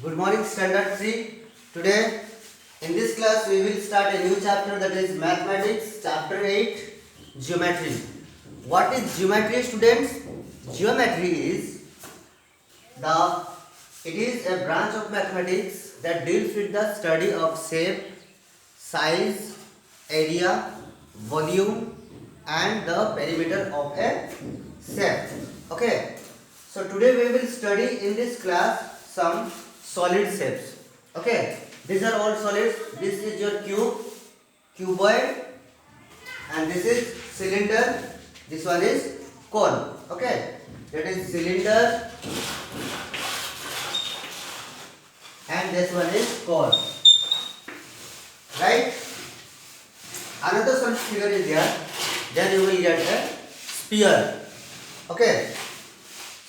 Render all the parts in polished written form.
Good morning, Standard 3. Today, in this class, we will start a new chapter, that is Mathematics, Chapter 8, Geometry. What is geometry, students? Geometry is it is a branch of mathematics that deals with the study of shape, size, area, volume, and the perimeter of a shape. Okay. So today we will study in this class some solid shapes. Okay. These are all solids. This is your cuboid, and this is cylinder. This one is cone. Okay. That is cylinder, and this one is cone. Right? Another solid figure is there. Then you will get a sphere. Okay.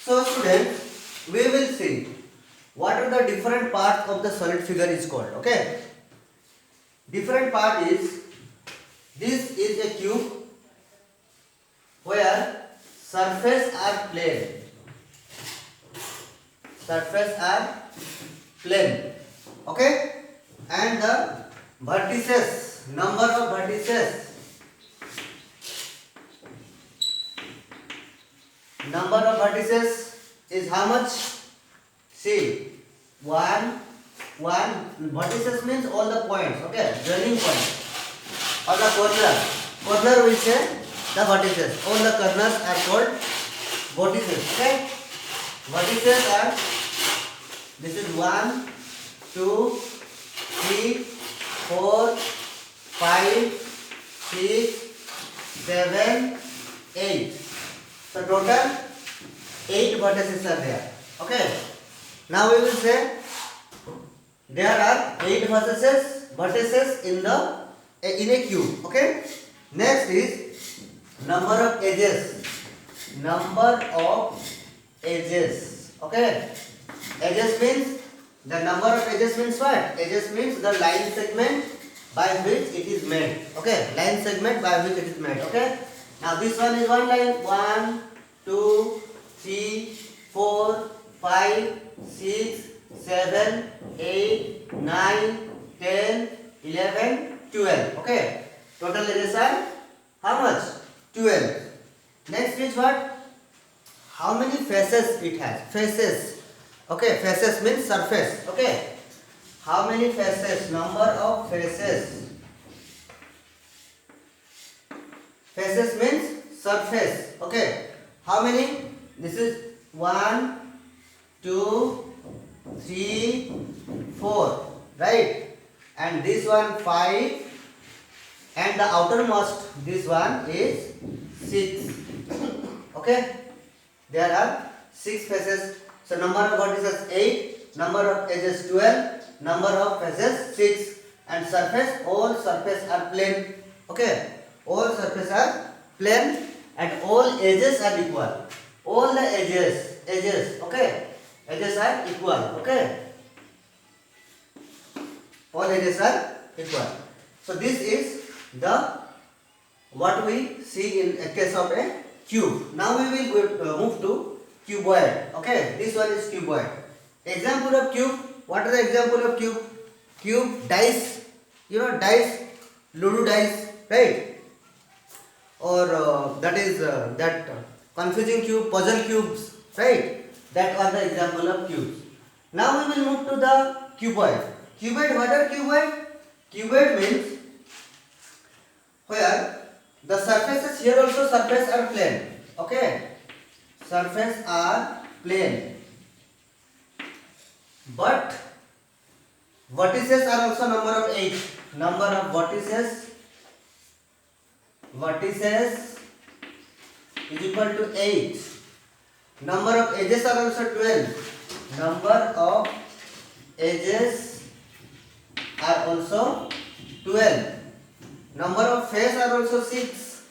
So students, we will see what are the different parts of the solid figure is called. Okay. Different part is, this is a cube where surface are plane. Surface are plane. Okay. And the vertices, number of vertices. Number of vertices is how much? See, one. Vertices means all the points. Okay, joining point. Or the corner. Corner we say the vertices. All the corners are called vertices. Okay. Vertices are. This is 1, 2, 3, 4, 5, 6, 7, 8. So total 8 vertices are there. Okay. Now we will say there are 8 vertices in a cube. Okay. Next is number of edges. Number of edges. Okay. Edges means, the number of edges means what? Edges means the line segment by which it is made. Okay. Line segment by which it is made. Okay. Now this one is one line. 1, 2, 3, 4, 5, 6, 7, 8, 9, 10, 11, 12. Okay. Total edges are how much? 12. Next is what? How many faces it has? Faces. Okay. Faces means surface. Okay. How many faces? Number of faces. Faces means surface. Okay. How many? This is 1, 2, 3, 4. Right? And this one 5. And the outermost, this one is 6. Okay. There are 6 faces. So number of vertices 8. Number of edges 12. Number of faces 6. And surface, all surface are plane. Okay. All surfaces are plane and all edges are equal. All the edges, okay. Edges are equal, okay. All edges are equal. So this is the what we see in a case of a cube. Now we will move to cuboid. Okay, this one is cuboid. Example of cube. What are the example of cube? Cube, dice. You know dice, Ludo dice, right? Or that is confusing cube, puzzle cubes, right? That are the example of cubes. Now we will move to the cuboid. Cuboid, what are cuboid? Cuboid means where the surfaces, here also surface are plane. Okay, surface are plane, but vertices are also number of 8. Number of vertices is equal to 8. Number of edges are also 12. Number of edges are also 12. Number of faces are also 6.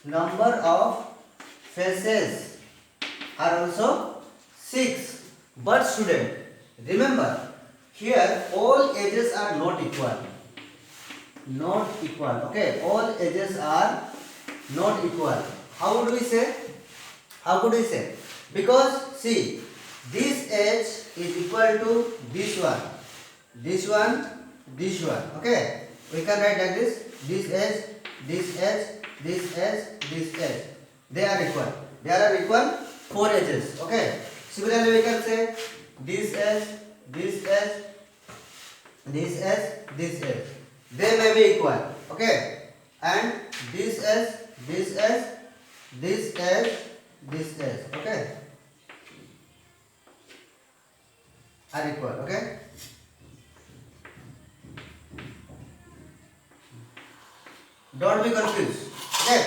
Number of faces are also 6. But student, remember, here all edges are not equal. Not equal. Okay, all edges are not equal. How would we say? How could we say? Because see, this edge is equal to this one, this one, this one. Okay, we can write like this: this edge, this edge, this edge, this edge. They are equal. There are equal 4 edges. Okay. Similarly, we can say this edge, this edge, this edge, this edge. They may be equal. Okay. And this edge, this edge, this edge, this edge. Okay. Are equal. Okay. Don't be confused. Okay.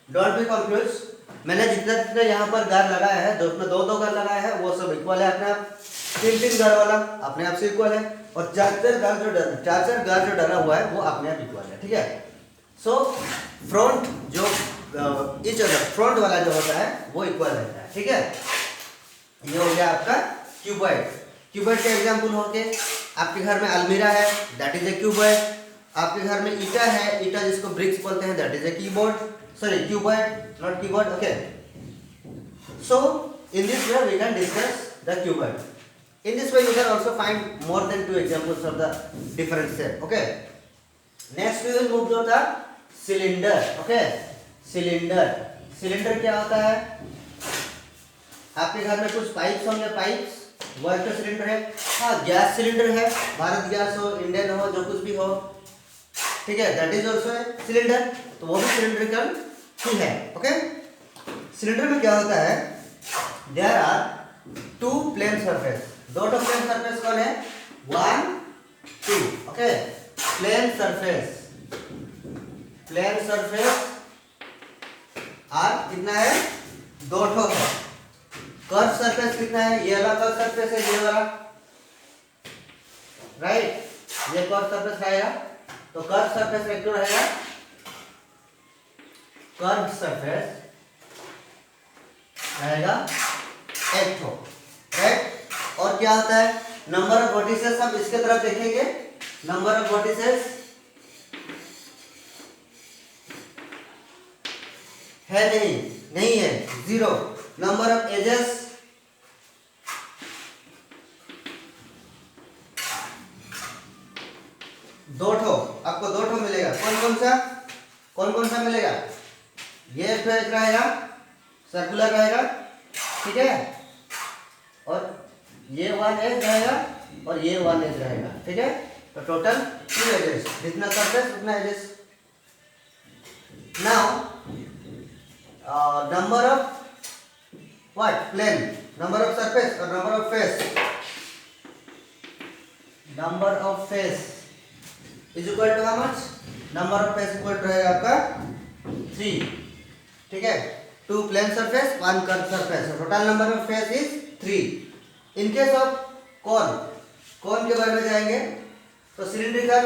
Don't be confused. मैंने जितना जितना यहाँ पर गार लगाया है, उसमें दो दो गार लगाया है, वो सब इक्वल है अपने आप. तीन तीन गार वाला अपने आप से इक्वल है, और चार चार गार जो डला हुआ है वो अपने आप इक्वल है. ठीक है. सो फ्रंट जो इच अदर फ्रंट वाला जो होता है वो इक्वल रहता है. ठीक है. ये हो गया आपका क्यूबॉइड. क्यूबॉइड का एग्जाम्पल हो के आपके घर में अलमीरा है, दैट इज ए क्यूबॉइड. आपके घर में ईटा है, ईटा जिसको ब्रिक्स बोलते हैं, that is a keyboard. Sorry, cuboid, not keyboard. Okay. So in this way we can discuss the cuboid. In this way you can also find more than 2 examples of the different shape. Okay. Next we will move to the cylinder. Okay. Cylinder. Cylinder क्या होता है? आपके घर में कुछ pipes होंगे, pipes. वो एक सिलेंडर है. हाँ, गैस सिलेंडर है, भारत गैस हो, इंडियन हो, जो कुछ भी हो. ठीक है. That is also a cylinder. तो वो भी सिलेंड्रिकल ही है. ओके. सिलेंडर में क्या होता है? There are 2 plane surface. दो प्लेन सरफेस कौन है? 1 2. Okay. Plane surface. Plane surface are कितना है? 2 है. कर्व सरफेस कितना है? ये वाला कर्व सरफेस है, ये वाला. राइट. ये कर्व सरफेस रहेगा. तो कर्व सरफेस में क्यों रहेगा? कर्व सरफेस रहेगा एक ठो. राइट. और क्या होता है? नंबर ऑफ वर्टिसेस हम इसके तरफ देखेंगे. नंबर ऑफ वर्टिसेस है नहीं है, 0. नंबर ऑफ एजेस दो ठो. आपको 2 ठो मिलेगा. कौन कौन सा मिलेगा? ये एक रहेगा, सर्कुलर रहेगा. ठीक है. और ये 1 एज रहेगा और ये 1 एज रहेगा. ठीक है. तो टोटल 2 एजेस. जितना सरफेस उतना edges. Now number of what? Plane. Number of surface और number of face. Number of face is equal to how much? Number of face equal to रहेगा आपका 3. ठीक है. 2 plane surface, 1 curve surface. Total number of face is 3. In case of कौन के बारे में जाएंगे. तो सिलिंड्रिकल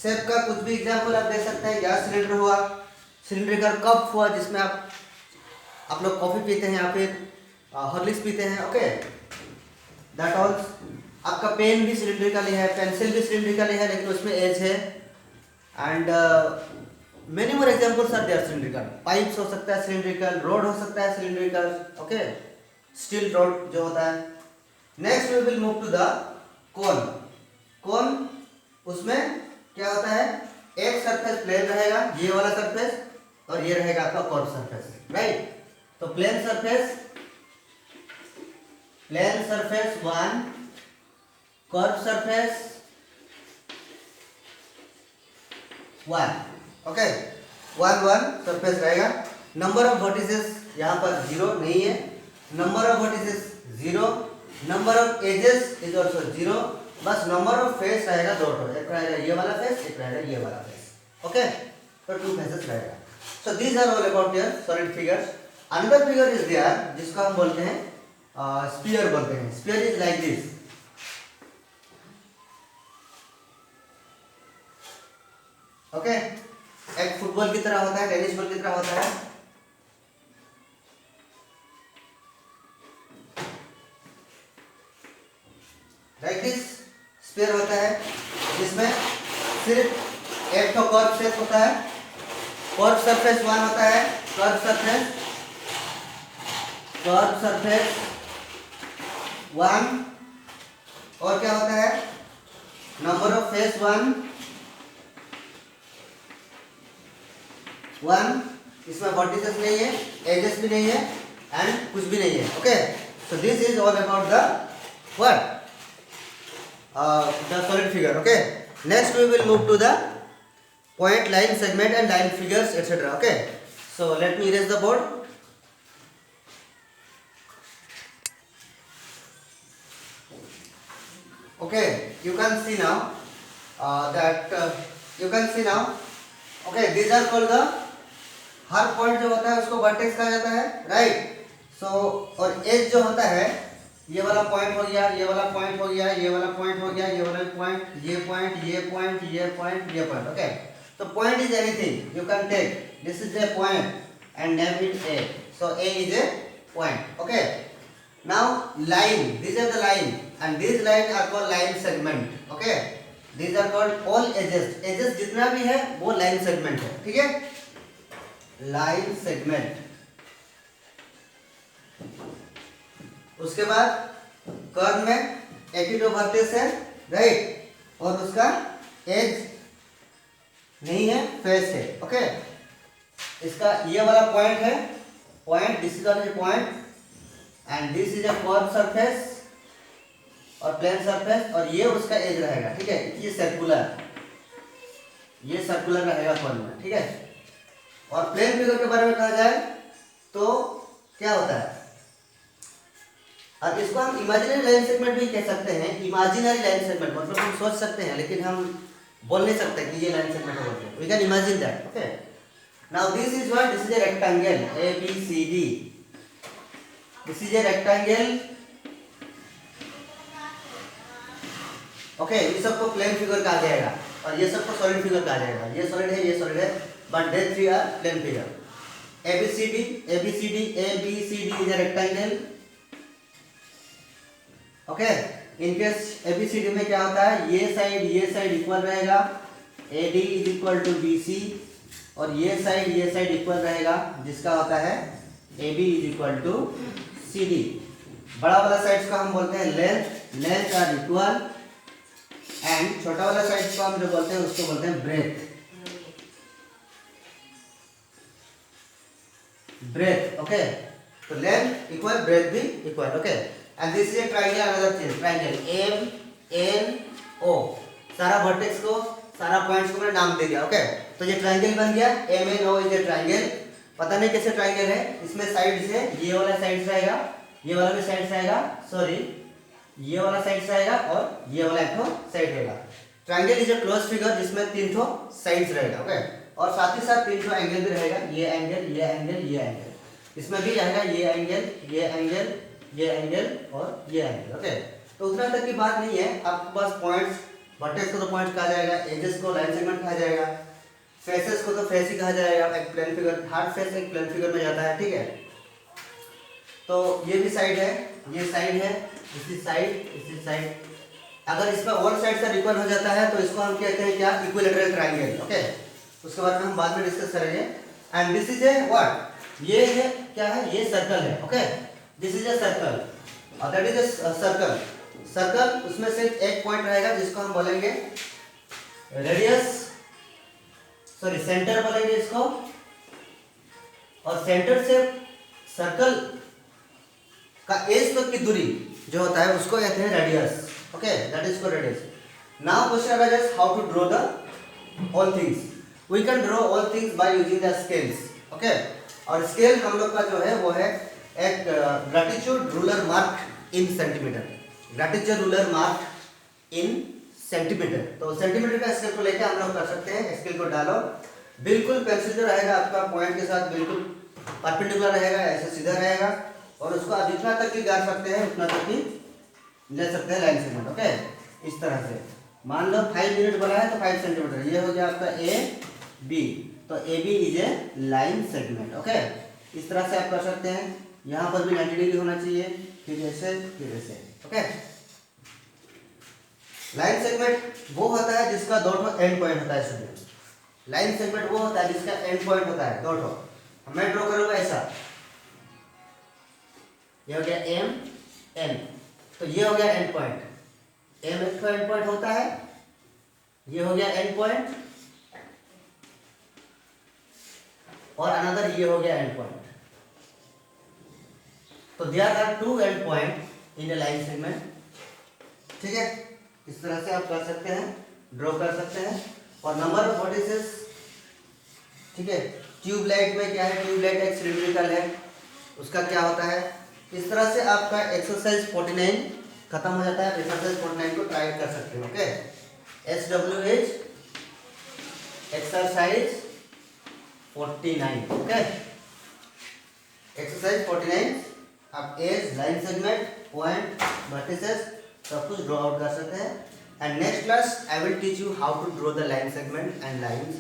शेप का कुछ भी एग्जांपल आप दे सकते हैं. गैस सिलेंडर हुआ, सिलिंड्रिकल कप हुआ जिसमें आप लोग कॉफी पीते हैं या फिर हॉर्लिक्स पीते हैं. ओके. That all. आपका पेन भी सिलिंड्रिकल ही है, पेंसिल भी सिलिंड्रिकल ही है, लेकिन उसमें एज है. And many more examples are there. Cylindrical pipes हो सकता है, सिलिंड्रिकल रोड हो सकता है, सिलिंड्रिकल. ओके. स्टील रोड जो होता है. Next we will move to the cone. उसमें क्या होता है? एक सरफेस प्लेन रहेगा, ये वाला सरफेस, और ये रहेगा आपका कर्व सरफेस. राइट. तो plane surface 1, curve surface 1. Okay. 1 surface रहेगा. नंबर ऑफ वर्टिसेस यहाँ पर 0 नहीं है. Number of vertices 0. Number of edges is also 0. बस नंबर ऑफ फेस रहेगा 2 ठो. एक रहेगा ये वाला फेस, एक रहेगा ये वाला फेस. ओके. तो 2 फेसेस रहेगा. So these are all about your solid figures. Another figure is there जिसको हम बोलते हैं स्फीयर बोलते हैं. Sphere is like this. Okay. एक फुटबॉल की तरह होता है, टेनिस बॉल की तरह होता है. लाइक दिस स्फीयर होता है जिसमें सिर्फ एक तो कर्व शेप होता है. कर्व सरफेस 1 होता है. कर्व सरफेस 1 और क्या होता है नंबर ऑफ फेस 1 1 इसमें वर्टिसेस नहीं है, एजेस भी नहीं है एंड कुछ भी नहीं है. Okay, so this is all about the what the solid figure. Okay, next we will move to the point, line, segment and line figures etc. Okay, so let me erase the board. Okay, you can see now you can see now. Okay, these are called the, her point जो होता है उसको vertex कहा जाता है, right. सो और as जो होता है, ये वाला पॉइंट हो गया, ये वाला पॉइंट हो गया, ये वाला पॉइंट हो गया, ये वाला पॉइंट, ये पॉइंट, ये पॉइंट, ये पॉइंट, ये पॉइंट. ओके, तो point is anything you can take. This is a point and name it A. So A is a point. Okay, now line, this are the line and this line are called line segment. Okay, this are called all edges. Edges जितना भी है वो line segment है. ठीक है, line segment. उसके बाद curve में एक ही दो वर्टेक्स है, राइट, और उसका एज नहीं है, फेस है. ओके, इसका ये वाला पॉइंट है, point, this is also point and this is a curve surface और प्लेन सरफेस और ये उसका एज रहेगा. ठीक है, ये सर्कुलर, ये सर्कुलर रहेगा कर्व में. ठीक है, और प्लेन फिगर के बारे में कहा जाए तो क्या होता है, अब इसको हम इमेजिनरी लाइन सेगमेंट भी कह सकते हैं. इमेजिनरी लाइन सेगमेंट मतलब हम सोच सकते हैं लेकिन हम बोल नहीं सकते कि ये लाइन सेगमेंट है. We can imagine that. Okay, now this is what, this is a rectangle A B C D. This is a rectangle. Okay, ये सबको प्लेन फिगर कहा जाएगा और ये सबको सॉलिड फिगर कहा जाएगा. ये सॉलिड है, ये सॉलिड है, but they three are plane figure. A B C D, A B C D, A B C D is a rectangle. Okay, in case ABCD में क्या होता है, ये साइड इक्वल रहेगा, AD is equal to BC, और ये side equal रहेगा जिसका होता है AB is equal to CD. बड़ा वाला साइड को हम बोलते हैं length, length are equal, and छोटा वाला साइड को हम जो बोलते हैं उसको बोलते हैं ब्रेथ. ब्रेथ. ओके, तो लेंथ इक्वल, ब्रेथ भी equal. Okay, and this is a triangle, another thing, triangle M N O. सारा वर्टेक्स को, सारा पॉइंट्स को मैंने नाम दे दिया. ओके, तो ये ट्रायंगल बन गया. M N O is a triangle. पता नहीं कैसे ट्रायंगल है, इसमें साइड्स है, ये वाला साइड्स रहेगा, ये वाला भी साइड्स रहेगा, सॉरी ये वाला साइड्स रहेगा और ये वाला एक साइड रहेगा. Triangle is a close figure जिसमें तीन ठो साइड्स रहेगा. ओके, और साथ ही साथ तीन ठो एंगल भी रहेगा, ये एंगल, ये एंगल, ये एंगल. इसमें भी रहेगा ये एंगल, ये एंगल, ये एंगल और ये एंगल. ओके, तो उतना तक की बात नहीं है. आपके पास पॉइंट्स, वर्टेक्स को तो पॉइंट कहा जाएगा, एजेस को लाइन सेगमेंट कहा जाएगा, फेसेस को तो फेस ही कहा जाएगा. एक प्लेन फिगर, हार्ड फेस एक प्लेन फिगर में जाता है. ठीक है, तो ये भी साइड है, ये साइड है, इसी साइड. अगर इसमें ऑल साइड से इक्वल हो जाता है तो इसको हम कहते हैं क्या, इक्विलैटरल ट्रायंगल. ओके, उसके बारे में हम बाद में डिस्कस करेंगे. And this is a what, ये है क्या है, ये सर्कल है. Okay, this is a circle और that is a circle. Circle, उसमें सिर्फ एक पॉइंट रहेगा जिसको हम बोलेंगे रेडियस, सॉरी सेंटर बोलेंगे इसको, और सेंटर से सर्कल का एज तक की दूरी जो होता है उसको कहते हैं radius. Okay, that is called radius. Now question arises how to draw the all things. We can draw all things by using the scales. Okay, और स्केल हम लोग का जो है वो है एक graduated ruler mark in centimetre. Graduated ruler mark in centimetre. तो सेंटीमीटर का स्केल को लेकर हम लोग कर सकते हैं. स्केल को डालो, बिल्कुल पेंसिल जो रहेगा आपका पॉइंट के साथ बिल्कुल परपेंडिकुलर रहेगा, ऐसे सीधा रहेगा, और उसको आप जितना तक की गा सकते हैं उतना तक की ले सकते हैं लाइन सेगमेंट. ओके, इस तरह से मान लो 5 यूनिट बना है तो 5 सेंटीमीटर, ये हो गया आपका ए बी, तो A B is a line segment. Okay, इस तरह से आप कर सकते हैं. यहाँ पर भी 90 डिग्री होना चाहिए, फिर ऐसे, फिर ऐसे. ओके, लाइन सेगमेंट वो होता है जिसका दो ठो एंड पॉइंट होता है स्टूडेंट. लाइन सेगमेंट वो होता है जिसका एंड पॉइंट होता है दो ठो. मैं ड्रॉ करूंगा ऐसा, ये हो गया एम एन, तो ये हो गया एंड पॉइंट, एम एक एंड पॉइंट होता है, ये हो गया एंड पॉइंट, और अनदर ये हो गया एंड पॉइंट। तो there are two end point in a line segment. ठीक है, इस तरह से आप कर सकते हैं, ड्रॉ कर सकते हैं। और नंबर ऑफ वर्टिसेस, ठीक है, ट्यूबलाइट में क्या है, ट्यूबलाइट एक सिलिंड्रिकल है, उसका क्या होता है। इस तरह से आपका एक्सरसाइज 49 खत्म हो जाता है। एक्सरसाइज 49 को ट्राई कर सकते हो। Okay, SWH exercise 49। Okay, exercise 49 आप edge, line segment, point, vertices सब कुछ ड्रॉ आउट कर सकते हैं। And next class I will teach you how to draw the line segment and lines.